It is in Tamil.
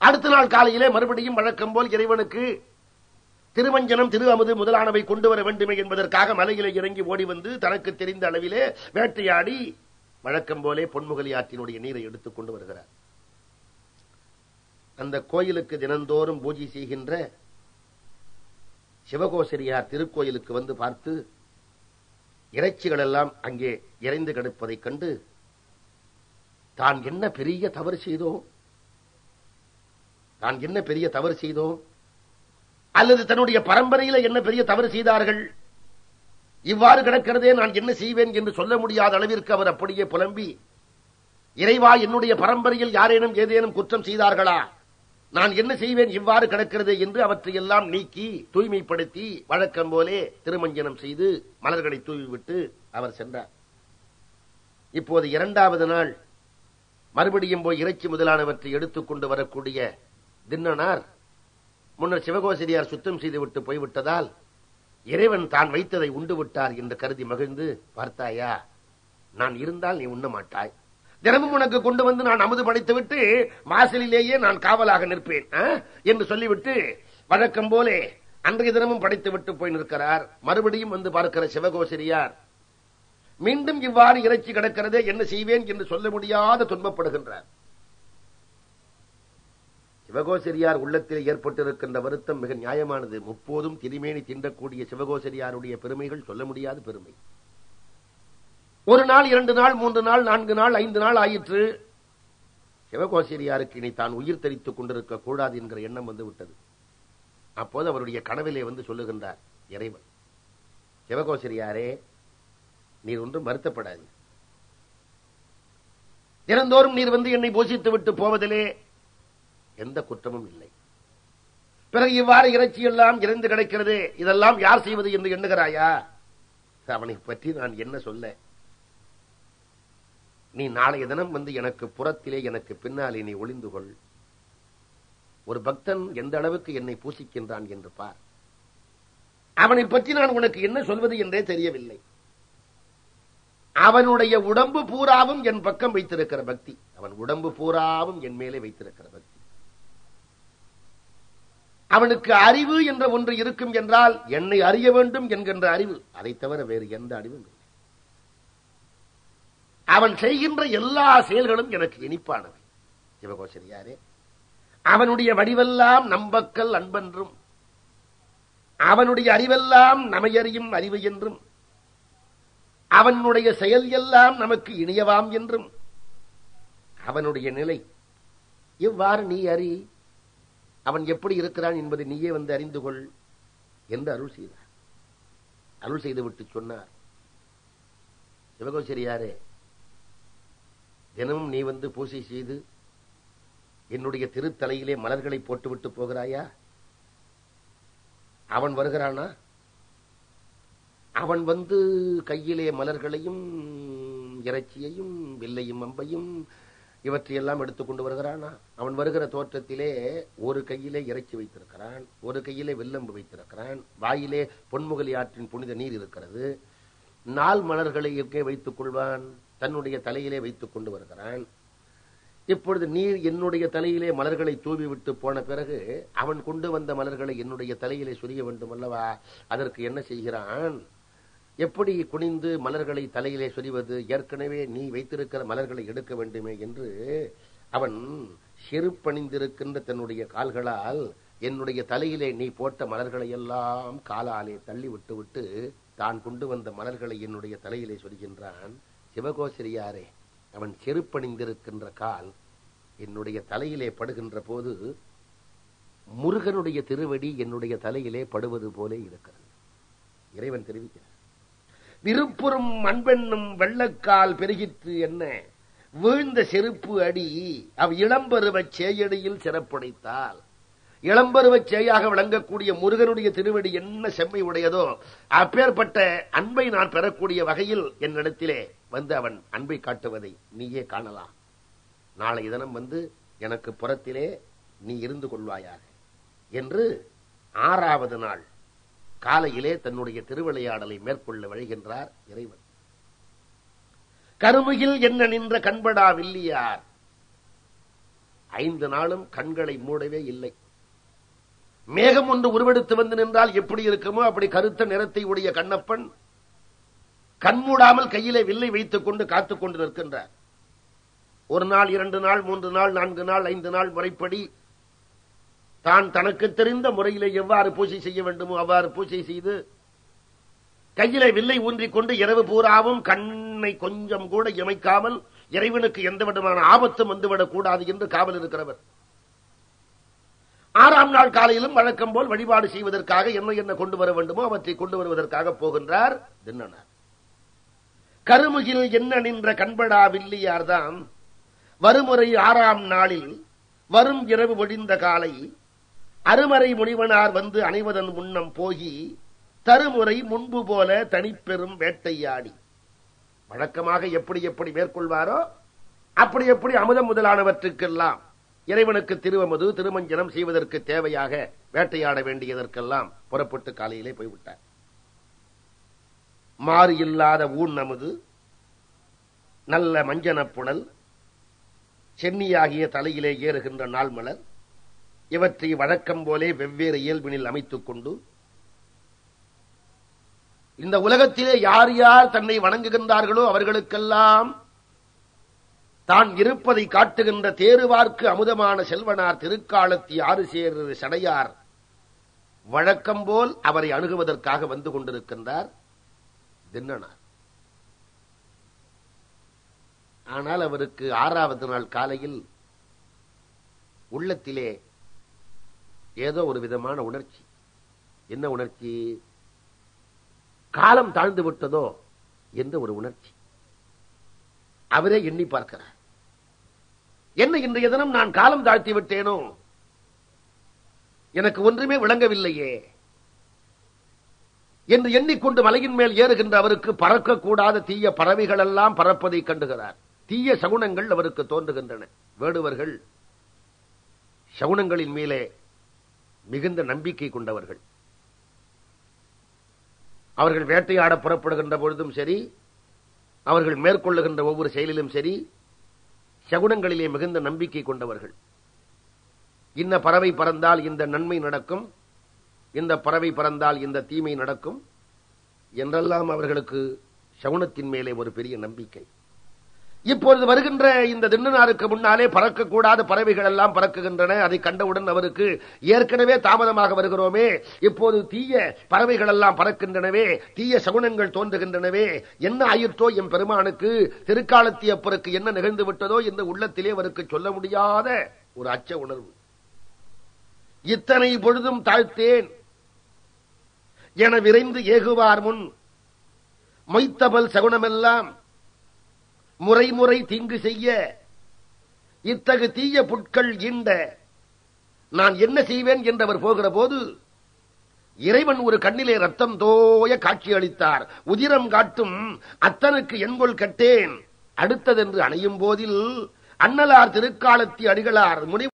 அடுத்த நாள் காலையிலே மறுபடியும் வழக்கம் போல் இறைவனுக்கு திருமஞ்சனம், திரு அமுது முதலானவை கொண்டு வர வேண்டுமே என்பதற்காக மலையிலே இறங்கி ஓடி வந்து தனக்கு தெரிந்த அளவிலே வேட்டையாடி வழக்கம் போலே பொன்முகலி ஆற்றினுடைய நீரை எடுத்துக் கொண்டு வருகிறார். அந்த கோயிலுக்கு தினந்தோறும் பூஜை செய்கின்ற சிவகோசரியார் திருக்கோயிலுக்கு வந்து பார்த்து இறைச்சிகள் எல்லாம் அங்கே இறைந்து கிடப்பதைக் கண்டு தான் என்ன பெரிய தவறு செய்தோம், அல்லது தன்னுடைய பரம்பரையில என்ன பெரிய தவறு செய்தார்கள், இவ்வாறு கிடக்கிறதே நான் என்ன செய்வேன் என்று சொல்ல முடியாத அளவிற்கு அவர் அப்படியே புலம்பி, இறைவா என்னுடைய பரம்பரையில் யாரேனும் ஏதேனும் குற்றம் செய்தார்களா, நான் என்ன செய்வேன் இவ்வாறு கிடக்கிறது என்று அவற்றையெல்லாம் நீக்கி தூய்மைப்படுத்தி வழக்கம் போலே திருமஞ்சனம் செய்து மலர்களை தூவிவிட்டு அவர் சென்றார். இப்போது இரண்டாவது நாள் மறுபடியும் போய் இறைச்சி முதலானவற்றை எடுத்துக்கொண்டு வரக்கூடிய தின்னனார் முன்னர் சிவகோசரியார் சுத்தம் செய்துவிட்டு போய்விட்டதால் இறைவன் தான் வைத்ததை உண்டு விட்டார் என்று கருதி மகிழ்ந்து, பார்த்தாயா, நான் இருந்தால் நீ உண்ண மாட்டாய், தினமும் உனக்கு கொண்டு வந்து நான் அமுது படைத்துவிட்டு வாசலிலேயே நான் காவலாக நிற்பேன் என்று சொல்லிவிட்டு வழக்கம் போலே அன்றைய தினமும் படைத்து விட்டு போய் நிற்கிறார். மறுபடியும் வந்து பார்க்கிற சிவகோசரியார் மீண்டும் இவ்வாறு இறைச்சி கிடக்கிறதே என்ன செய்வேன் என்று சொல்ல முடியாத துன்பப்படுகின்றார். சிவகோசரியார் உள்ளத்தில் ஏற்பட்டிருக்கின்ற வருத்தம் மிக நியாயமானது. முப்போதும் திருமேனி திண்டக்கூடிய சிவகோசரியாருடைய பெருமைகள் சொல்ல முடியாத பெருமை. ஒரு நாள், 2 நாள், 3 நாள், 4 நாள், 5 நாள் ஆயிற்று. சிவகோசரியாருக்கு இனி தான் உயிர் தரித்துக் கொண்டிருக்க கூடாது என்கிற எண்ணம் வந்து விட்டது. அப்போது அவருடைய கனவிலே வந்து சொல்லுகின்றார் இறைவன், சிவகோசரியாரே, நீர் ஒன்றும் வருத்தப்படாது, தினந்தோறும் நீர் வந்து என்னை போஷித்து விட்டு போவதிலே எந்த குற்றமும் இல்லை. பிறகு இவ்வாறு இறைச்சி எல்லாம் இறந்து கிடைக்கிறது, இதெல்லாம் யார் செய்வது என்று எண்ணுகிறாயா? அவனை பற்றி நான் என்ன சொல்ல? நீ நாளைய தினம் வந்து எனக்கு புறத்திலே எனக்கு பின்னாலே நீ ஒளிந்து கொள். ஒரு பக்தன் எந்த அளவுக்கு என்னை பூசிக்கின்றான் என்று பார். அவனை பற்றி நான் உனக்கு என்ன சொல்வது என்றே தெரியவில்லை. அவனுடைய உடம்பு பூராவும் என் பக்கம் வைத்திருக்கிற பக்தி, அவன் உடம்பு பூராவும் என் மேலே வைத்திருக்கிற பக்தி. அவனுக்கு அறிவு என்ற ஒன்று இருக்கும் என்றால் என்னை அறிய வேண்டும் என்கின்ற அறிவு, அதை தவிர வேறு எந்த அறிவும் இல்லை. அவன் செய்கின்ற எல்லா செயல்களும் எனக்கு இனிப்பானவை. சிவகோசரியாரே, அவனுடைய வடிவெல்லாம் நம்பக்கல் அன்பென்றும், அவனுடைய அறிவெல்லாம் நமையறியும் அறிவு என்றும், அவனுடைய செயல் எல்லாம் நமக்கு இனியவாம் என்றும், அவனுடைய நிலை இவ்வாறு நீ அறி, அவன் எப்படி இருக்கிறான் என்பதை நீயே வந்து அறிந்து கொள் என்று அருள் செய்தார். அருள் செய்துவிட்டு சொன்னார், சிவகோசரியாரே, தினமும் நீ வந்து பூசை செய்து என்னுடைய திருத்தலையிலே மலர்களை போட்டுவிட்டு போகிறாயா? அவன் வருகிறானா? அவன் வந்து கையிலே மலர்களையும் இறைச்சியையும் வில்லையும் அம்பையும் இவற்றையெல்லாம் எடுத்துக்கொண்டு வருகிறானா? அவன் வருகிற தோற்றத்திலே ஒரு கையிலே இறைச்சி வைத்திருக்கிறான், ஒரு கையிலே வில்லம்பு வைத்திருக்கிறான், வாயிலே பொன்முகலி ஆற்றின் புனித நீர் இருக்கிறது. 4 மலர்களை எங்கே வைத்துக் கொள்வான்? தன்னுடைய தலையிலே வைத்துக் கொண்டு வருகிறான். இப்பொழுது நீர் என்னுடைய தலையிலே மலர்களை தூவி விட்டு போன பிறகு அவன் கொண்டு வந்த மலர்களை என்னுடைய தலையிலே சொரிய வேண்டும் அல்லவா? அதற்கு என்ன செய்கிறான்? எப்படி குனிந்து மலர்களை தலையிலே சொரிவது? ஏற்கனவே நீ வைத்திருக்கிற மலர்களை எடுக்க வேண்டுமே என்று அவன் செருப்பணிந்திருக்கின்ற தன்னுடைய கால்களால் என்னுடைய தலையிலே நீ போட்ட மலர்களை எல்லாம் காலாலே தள்ளி விட்டு விட்டு தான் கொண்டு வந்த மலர்களை என்னுடைய தலையிலே சொரிகின்றான். சிவகோசரியாரே, அவன் செருப்பணிந்திருக்கின்ற கால் என்னுடைய தலையிலே படுகின்ற போது முருகனுடைய திருவடி என்னுடைய தலையிலே படுவது போலே இருக்கிறது. இறைவன் தெரிவிக்கிறார், விருப்புறும் அன்பென்னும் வெள்ளக்கால் பெருகிற்று என்ன, வீழ்ந்த செருப்பு அடி அவ் இளம்பருவச் சேயடியில் சிறப்புடைத்தால். இளம்பருவச் சேயாக விளங்கக்கூடிய முருகனுடைய திருவடி என்ன செம்மை உடையதோ அப்பேற்பட்ட அன்பை நான் பெறக்கூடிய வகையில் என்னிடத்திலே வந்து அவன் அன்பை காட்டுவதை நீயே காணலாம். நாளை தினம் வந்து எனக்கு புறத்திலே நீ இருந்து கொள்வாயாக என்று 6வது நாள் காலையிலே தன்னுடைய திருவிளையாடலை மேற்கொள்ள வழிகின்றார் இறைவன். கருமுகில் என்ன நின்ற கண்படா வில்லியார், 5 நாளும் கண்களை மூடவே இல்லை. மேகம் ஒன்று உருவெடுத்து வந்து நின்றால் எப்படி இருக்குமோ அப்படி கருத்த நிறத்தை உடைய கண்ணப்பன் கண்மூடாமல் கையிலே வில்லை வைத்துக் கொண்டு காத்துக் கொண்டு நிற்கின்றார். 1 நாள், 2 நாள், 3 நாள், 4 நாள், 5 நாள் முறைப்படி தான் தனக்கு தெரிந்த முறையிலே எவ்வாறு பூஜை செய்ய வேண்டுமோ அவ்வாறு பூஜை செய்து கையிலே வில்லை ஊன்றிக் கொண்டு இரவு பூராவும் கண்ணை கொஞ்சம் கூட இமைக்காமல் இறைவனுக்கு எந்த விதமான ஆபத்தும் வந்துவிடக் கூடாது என்று காவல் இருக்கிறவர். 6ஆம் நாள் காலையிலும் வழக்கம் போல் வழிபாடு செய்வதற்காக என்ன கொண்டு வர வேண்டுமோ அவற்றை கொண்டு வருவதற்காக போகின்றார் திண்ணனார். கருமுகில் என்ன நின்ற கண்படா வில்லியார்தான் வருமுறை 6ஆம் நாளில் வரும் இரவு ஒழிந்த காலை அருமறை முனிவனார் வந்து அணைவதன் முன்னம் போகி தருமுறை முன்பு போல தனிப்பெரும் வேட்டையாடி வழக்கமாக எப்படி எப்படி மேற்கொள்வாரோ அப்படி எப்படி அமுதம் முதலானவற்றுக்கெல்லாம் இறைவனுக்கு திருவமது திருமஞ்சனம் செய்வதற்கு தேவையாக வேட்டையாட வேண்டியதற்கெல்லாம் புறப்பட்டு காலையிலே போய்விட்டார். மாறு இல்லாத ஊன் நமது நல்ல மஞ்சனப்புணல் சென்னியாகிய தலையிலே ஏறுகின்ற நாள் மலர் இவற்றை வழக்கம் போலே வெவ்வேறு இயல்பினில் அமைத்துக் கொண்டு இந்த உலகத்திலே யார் யார் தன்னை வணங்குகின்றார்களோ அவர்களுக்கெல்லாம் தான் இருப்பதை காட்டுகின்ற தேருவார்க்கு அமுதமான செல்வனார் திருக்காலத்தி 6 சேர் சடையார் வழக்கம் போல் அவரை அணுகுவதற்காக வந்து கொண்டிருக்கின்றார் திண்ணனார். ஆனால் அவருக்கு 6வது நாள் காலையில் உள்ளத்திலே ஏதோ ஒரு விதமான உணர்ச்சி. என்ன உணர்ச்சி? காலம் தாழ்ந்து விட்டதோ என்ற ஒரு உணர்ச்சி. அவரே எண்ணி பார்க்கிறார், என்ன இன்றைய தினம் நான் காலம் தாழ்த்தி விட்டேனோ, எனக்கு ஒன்றுமே விளங்கவில்லையே என்று எண்ணிக்கொண்டு மலையின் மேல் ஏறுகின்ற அவருக்கு பறக்கக்கூடாத தீய பறவைகள் எல்லாம் பறப்பதை கண்டுகிறார். தீய சகுனங்கள் அவருக்கு தோன்றுகின்றன. வேடுவர்கள் சகுனங்களின் மேலே மிகுந்த நம்பிக்கை கொண்டவர்கள். அவர்கள் வேட்டையாட புறப்படுகின்ற பொழுதும் சரி, அவர்கள் மேற்கொள்ளுகின்ற ஒவ்வொரு செயலிலும் சரி, சகுனங்களிலே மிகுந்த நம்பிக்கை கொண்டவர்கள். இந்த பறவை பறந்தால் இந்த நன்மை நடக்கும், இந்த பறவை பறந்தால் இந்த தீமை நடக்கும் என்றெல்லாம் அவர்களுக்கு சகுனத்தின் மேலே ஒரு பெரிய நம்பிக்கை. இப்பொழுது வருகின்ற இந்த திண்ணனாருக்கு முன்னாலே பறக்கக்கூடாத பறவைகள் எல்லாம் பறக்குகின்றன. அதை கண்டவுடன் அவருக்கு ஏற்கனவே தாமதமாக வருகிறோமே, இப்போது தீய பறவைகள் எல்லாம் பறக்கின்றனவே, தீய சகுனங்கள் தோன்றுகின்றனவே, என்ன ஆயிற்றோ என் பெருமானுக்கு, திருக்காலத்தி அப்பருக்கு என்ன நிகழ்ந்து விட்டதோ இந்த உள்ளத்திலே அவருக்கு சொல்ல முடியாத ஒரு அச்ச உணர்வு. இத்தனை பொழுதும் தாழ்த்தேன் என விரைந்து ஏகுவார் முன் மொய்த்தபல் சகுனமெல்லாம் முறை முறை தீங்கு செய்ய இத்தகு தீய புட்கள் ஈண்ட நான் என்ன செய்வேன் என்றவர் போகிற போது இறைவன் ஒரு கண்ணிலே ரத்தம் தோய காட்சி அளித்தார். உதிரம் காட்டும் அத்தனுக்கு என்கொள் கட்டேன் அடுத்ததென்று அணையும் போதில் அண்ணலார் திருக்காலத்தி அடிகளார் முனி